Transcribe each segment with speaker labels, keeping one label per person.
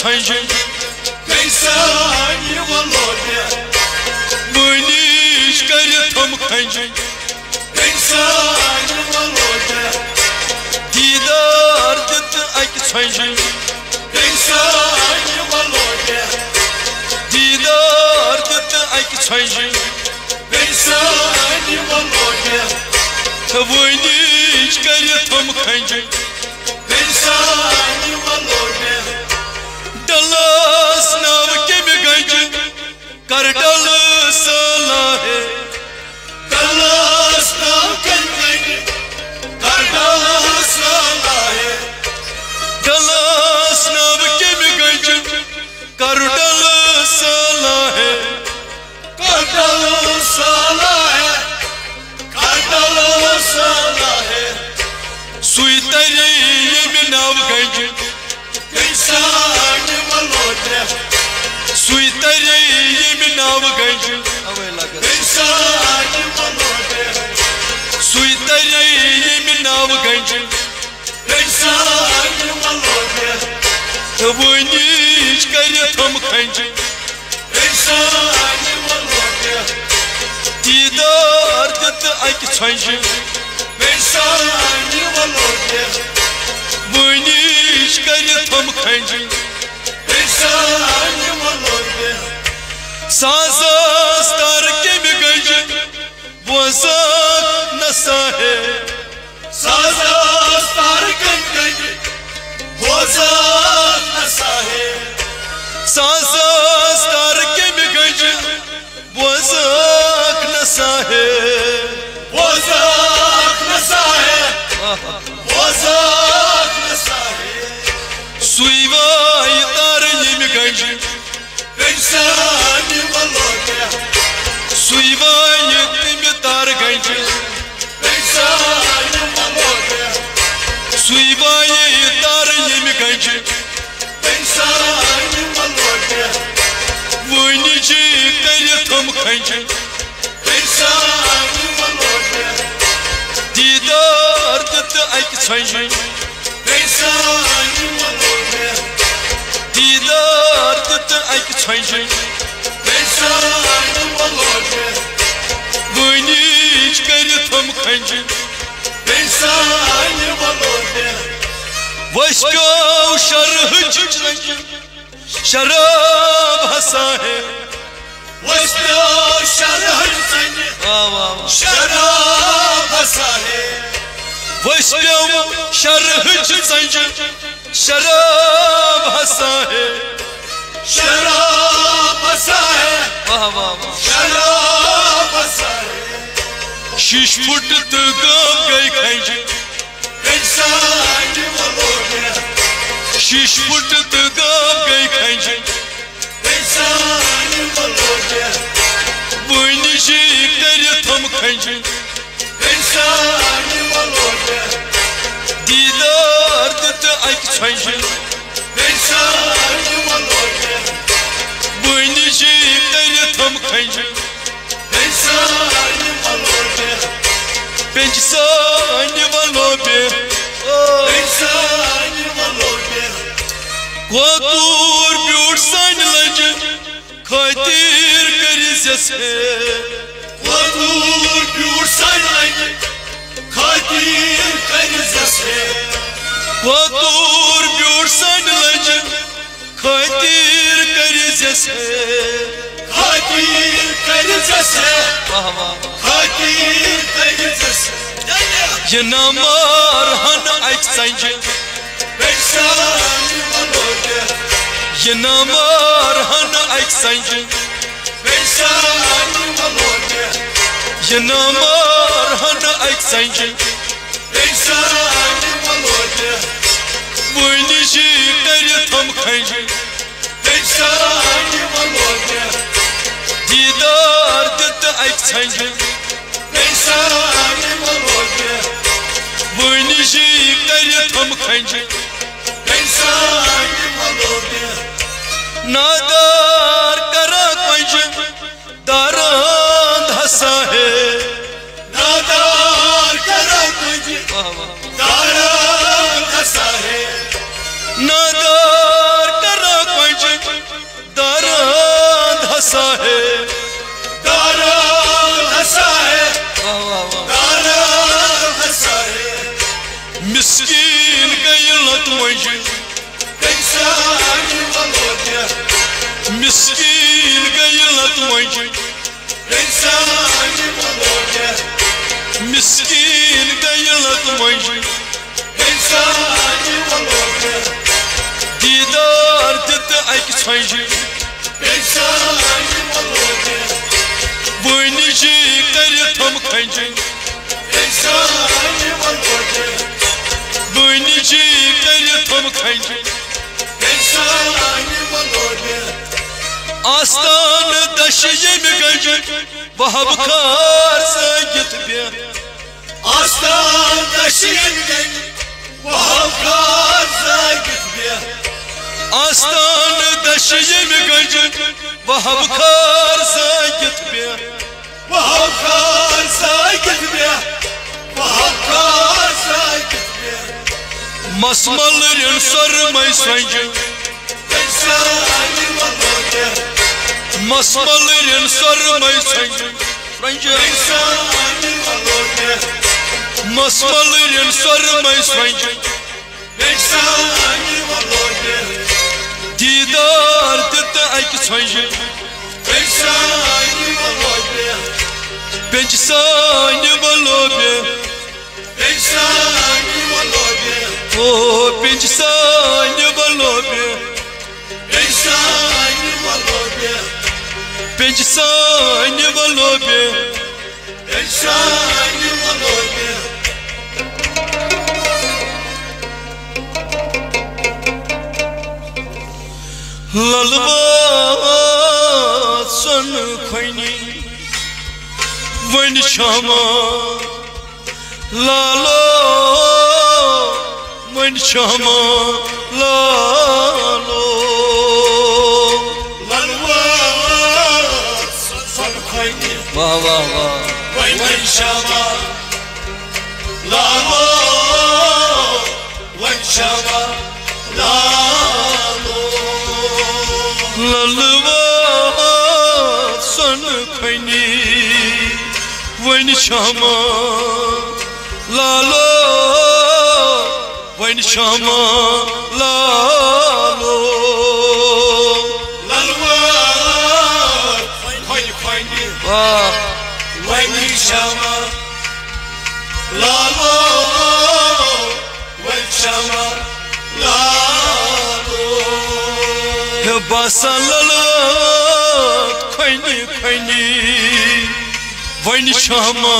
Speaker 1: छंजे
Speaker 2: कैसानी वलोटे
Speaker 1: मुनिश कर थम खंजे
Speaker 2: कैसानी वलोटे
Speaker 1: दीदार दित अक छंजे
Speaker 2: कैसानी वलोटे
Speaker 1: दीदार दित अक छंजे
Speaker 2: कैसानी वलोटे
Speaker 1: मुनिश कर थम खंजे
Speaker 2: कैसानी वलोटे
Speaker 1: डलस नाव के बिगंज कर डल सलाहे
Speaker 2: डलस नाव के बिगंज कर डल सलाहे
Speaker 1: डलस नाव के बिगंज कर डल सलाहे
Speaker 2: कर डल सलाहे कर डल सलाहे
Speaker 1: सुई तरी ये नाव गंज
Speaker 2: कैसानी वलोटे
Speaker 1: सुई तरी ये नाव गंज
Speaker 2: कैसानी वलोटे
Speaker 1: सुई तरी ये नाव गंज
Speaker 2: कैसानी वलोटे
Speaker 1: वनिश कर थम खंज
Speaker 2: कैसानी वलोटे
Speaker 1: दीदार दित अक छंज
Speaker 2: कैसानी वलोटे
Speaker 1: वनिश कर थम खंज
Speaker 2: कैसानी वलोटे
Speaker 1: साज़ास तार के बिगंज वज़ा नसा है
Speaker 2: साज़ास तार के बिगंज वज़ा नसा है
Speaker 1: साज़ास तार के बिगंज वज़ा नसा है
Speaker 2: वज़ा नसा है वज़ा नसा है
Speaker 1: सुईवाई तार ये बिगंज
Speaker 2: कैसानी वलोटे
Speaker 1: सुईवाई तिम तार गंज
Speaker 2: कैसानी वलोटे
Speaker 1: सुईवाई तार ये बिगंज
Speaker 2: कैसानी वलोटे
Speaker 1: वनिश कर थम खंज
Speaker 2: कैसानी वलोटे
Speaker 1: दीदार दित अक छंज
Speaker 2: कैसानी वलोटे
Speaker 1: दीदार दित अक छंज
Speaker 2: कैसानी वलोटे
Speaker 1: वनिश कर थम खंज
Speaker 2: कैसानी वलोटे
Speaker 1: वस्को शरह शराब हसा है
Speaker 2: वस्को शरह शराब हसा है
Speaker 1: वस्को शरह शराब हसा है
Speaker 2: शराब हसा है शराब हसा है
Speaker 1: शीश फुट तो गाम गई खंज
Speaker 2: कैसानी वलोटे
Speaker 1: शीश फुट तो गाम गई खंज
Speaker 2: कैसानी वलोटे
Speaker 1: वनिश कर थम खंज
Speaker 2: कैसानी वलोटे
Speaker 1: दीदार दित अक छंज
Speaker 2: कैसानी वलोटे
Speaker 1: वनिश कर थम खंज
Speaker 2: कैसानी वलोटे
Speaker 1: पेंच सानी वलोबे
Speaker 2: कैसानी वलोटे
Speaker 1: कोतूर ब्यूट सान लज खातिर करिस
Speaker 2: कोतूर ब्यूट सान लज खातिर करिस
Speaker 1: कोतूर ब्यूट सान लज खातिर करिस
Speaker 2: खातिर करिस खातिर करिस
Speaker 1: ये नामार हन अक संज
Speaker 2: कैसानी वलोटे
Speaker 1: ये नामार हन अक संज
Speaker 2: कैसानी वलोटे
Speaker 1: ये नामार हन अक संज
Speaker 2: कैसानी वलोटे
Speaker 1: वनिश कर थम खंज
Speaker 2: कैसानी वलोटे
Speaker 1: दीदार दित अक छंज
Speaker 2: कैसानी वलोटे
Speaker 1: वनिश कर थम खंज
Speaker 2: कैसानी वलोटे
Speaker 1: नादार करा पंज दारांद हसा है
Speaker 2: नादार करा पंज दारांद हसा है
Speaker 1: नादार करा गयलत मंज मिस्कीन गयलत मंज मिस्कीन गयलत मंज दीदार दित अक छंज वनी जी कर थम खंज वनी जी कर थम खंज आस्तान दश यम गंज वहब खार सगित बे
Speaker 2: आस्तान दश यम गंज वहब खार सगित बे
Speaker 1: आस्तान दश यम गंज वहब खार सगित बे
Speaker 2: वहब खार सगित बे वहब खार सगित बे
Speaker 1: मसमल रिन सर मै संज मसमल रिन सर मै संज मसमल रिन सर मै संज दीदार दित अक छंज बेंच सान वलोबे ओ बेंच सान वलोबे बेंच सान वलोबे ललवा सन खैनी वन शामा लालो वन शामा लालो
Speaker 2: ललवा सन खैनी
Speaker 1: वाह वाह वाह
Speaker 2: वन शामा लालो वन शामा लालो
Speaker 1: ललवा सन खैनी वन शामा लालो वन शामा लालो
Speaker 2: ललवा खैनी
Speaker 1: वाह
Speaker 2: वन शामा लालो वन शामा लालो
Speaker 1: बसन ललवा खैनी खैनी वन शामा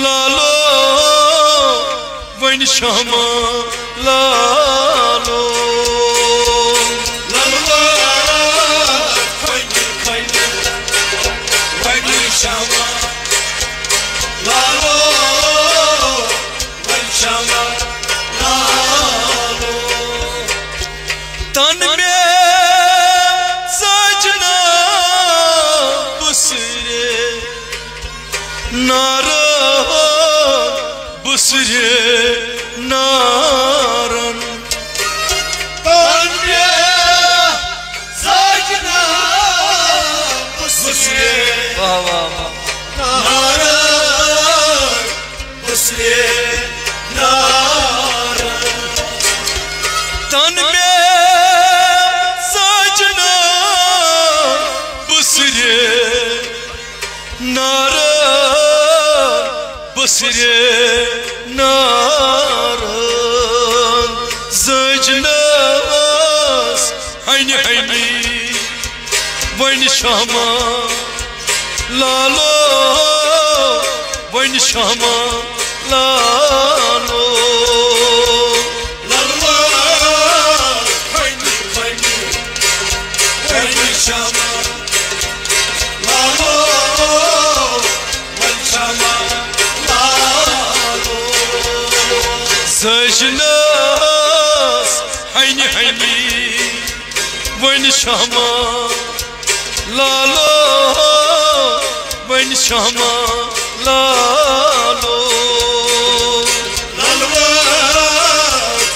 Speaker 1: लालो वन शामा लालो
Speaker 2: ललवा खैनी खैनी वन शामा लालो वन शामा लालो
Speaker 1: तन में सजना बुसरे नारा बुसरे नारन
Speaker 2: तन में सजना बुसरे
Speaker 1: वाह वाह वाह
Speaker 2: नारन बुसरे नारन
Speaker 1: तन में सजना बुसरे नारा बुसरे नारन जजनस हनी हनी वन शामा लालो वन शामा लालो
Speaker 2: ललवा खैनी खैनी वन शामा लालो वन शामा लालो
Speaker 1: सजनस हनी हनी वन शामा लालो वन शामा लालो
Speaker 2: ललवा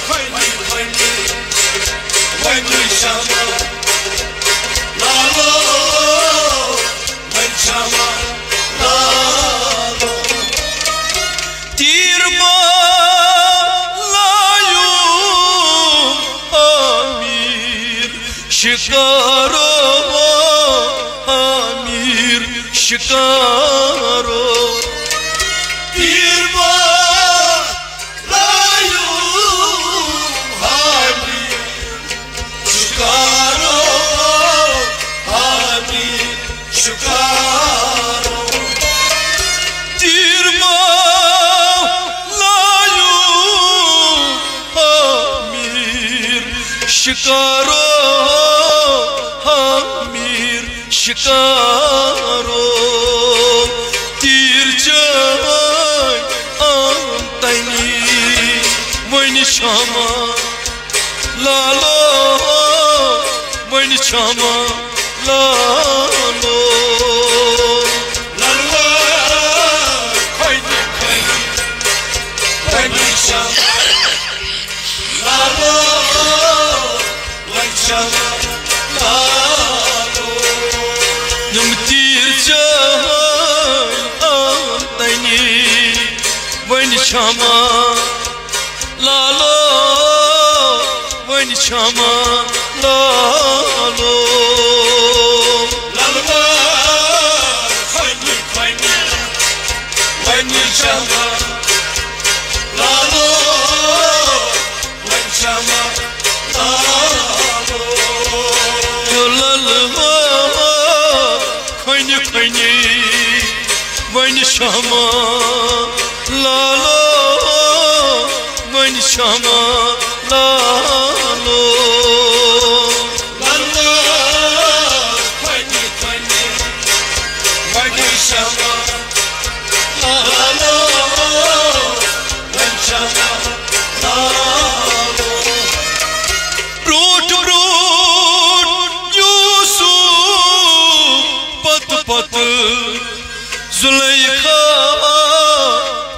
Speaker 2: खैनी खैनी वन शामा लालो वन शामा लालो
Speaker 1: तीर लायू शिकारो आमिर शिकारो
Speaker 2: तीर लायू आमिर शिकारो आमिर शिकारो
Speaker 1: तीर लायू आमिर शिकारो आमिर शिकारो तीर जाय आंतनी वन क्षमा लालो वन क्षमा लालो
Speaker 2: लालो खैनी खैनी वन क्षमा लालो वन क्षमा लालो
Speaker 1: यम तीर जाय आंतनी वन क्षमा लालो वन क्षमा लालो
Speaker 2: लालो खैनी खैनी वन क्षमा लालो वन क्षमा लालो
Speaker 1: ललवा खैनी खैनी वन क्षमा लालो वन क्षमा लालो
Speaker 2: लालो खैनी खैनी वन क्षमा लालो वन क्षमा लालो
Speaker 1: ब्रूट ब्रूट यूसुफ पत पत जुलेखा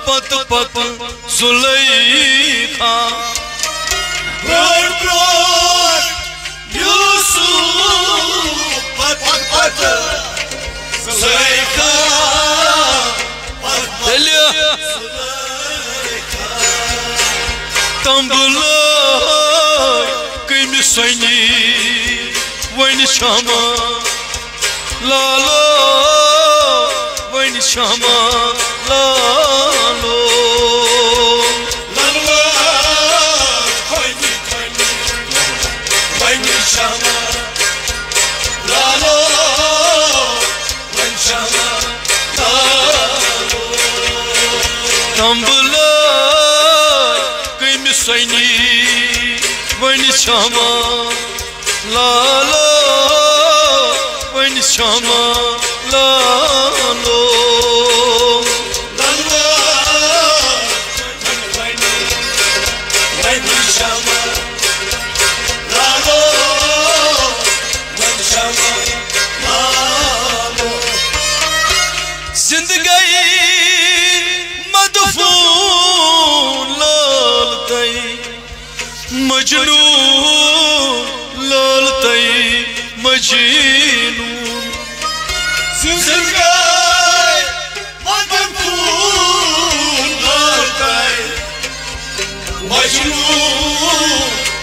Speaker 1: पत पत जुलेखा
Speaker 2: ब्रोड ब्रोड यूसुफ पत पत जुलेखा पत पत जुलेखा
Speaker 1: तंबला कमी सनी वन क्षमा लालो वन क्षमा लालो
Speaker 2: लालो खैनी खैनी वन क्षमा लालो वन क्षमा लालो
Speaker 1: तंबला कमी सनी वन क्षमा लालो वन क्षमा लालो
Speaker 2: लालो खैनी वन क्षमा लालो वन क्षमा लालो
Speaker 1: जिंदगी मदफून लालतई मजनू लालतई मजनू
Speaker 2: जिंदगी मदफून लालतई मजनू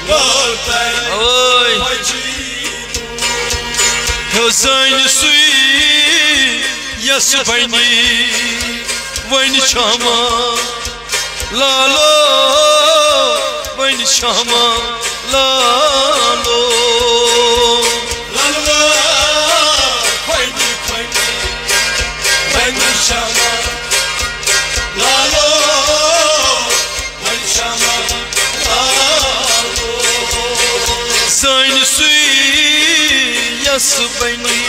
Speaker 2: लालतई
Speaker 1: ओए
Speaker 2: मजनू
Speaker 1: हो जान सुई यस बनी वन क्षमा लालो वन क्षमा लालो
Speaker 2: लालो खैनी खैनी वन क्षमा लालो वन क्षमा लालो
Speaker 1: जान सुई यस बनी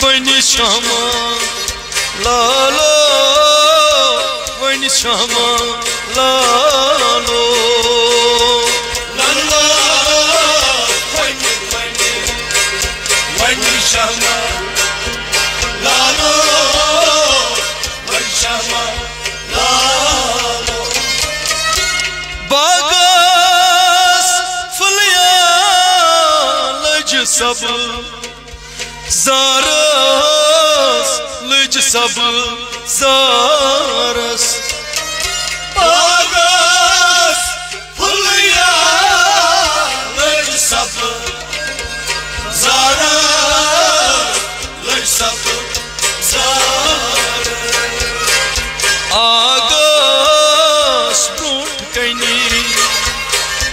Speaker 1: वन क्षमा लालो वन क्षमा लालो
Speaker 2: लालो खैनी खैनी वन क्षमा लालो वन क्षमा लालो
Speaker 1: बागस फुलिया लज सब ज़ारस लज सब ज़ारस
Speaker 2: बागस फुलिया लज सब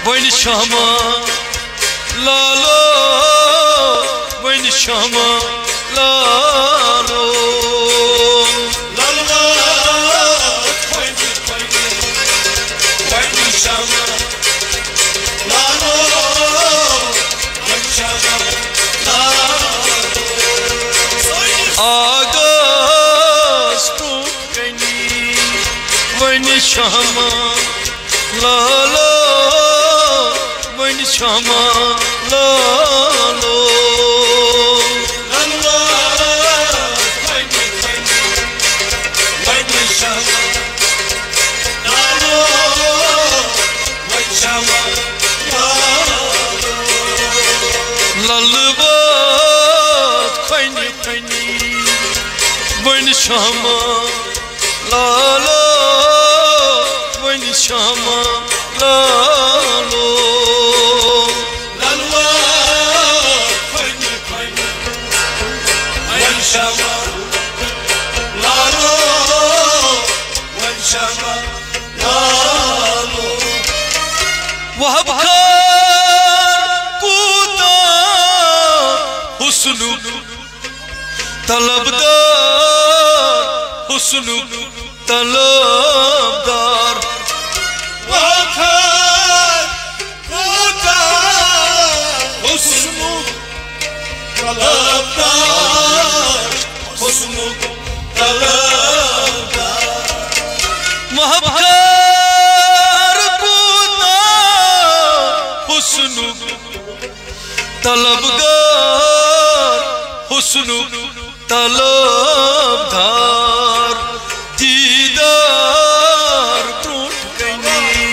Speaker 1: वन शामा लालो वन शामा लालो
Speaker 2: लालवा वन शामा लालो वन शामा लालो
Speaker 1: आगास टूट गई वन शामा लालो वन शामा लालो
Speaker 2: लालवा वन शामा लालो वन शामा लालो
Speaker 1: ललबात खैनी खैनी वन शामा लालो वन शामा लालो
Speaker 2: लालवा वन शामा लालो वन शामा लालो
Speaker 1: वह बखार कूदा हुस्नु तलबदार हुस्नु तलबदार
Speaker 2: वखार कूदा हुस्नु तलबदार हुस्नु तलबदार
Speaker 1: महबकार कूदा हुस्नु तलबगार हुस्नु तलबदार दीदार टूट गई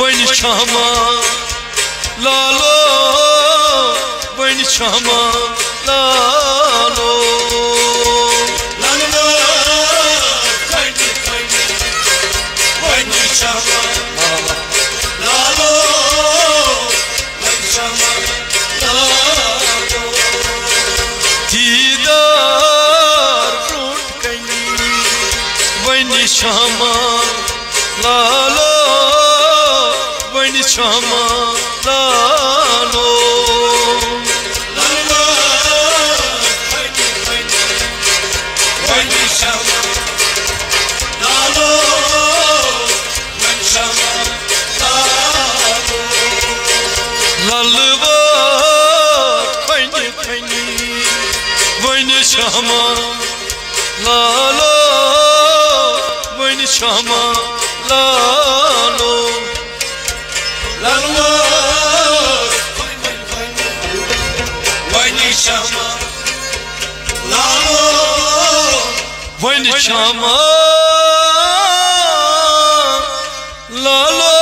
Speaker 1: वन शामा लालो वन शामा लालो
Speaker 2: लालवा वन शामा लालो वन शामा लालो
Speaker 1: दीदार टूट गई वन शामा लालो वन शामा लालो
Speaker 2: लालवा वन शामा लालो वन शामा लालो
Speaker 1: ललबात खैनी खैनी वन शामा लालो वन शामा लालो
Speaker 2: लालवा वन शामा लालो
Speaker 1: वन शामा लालो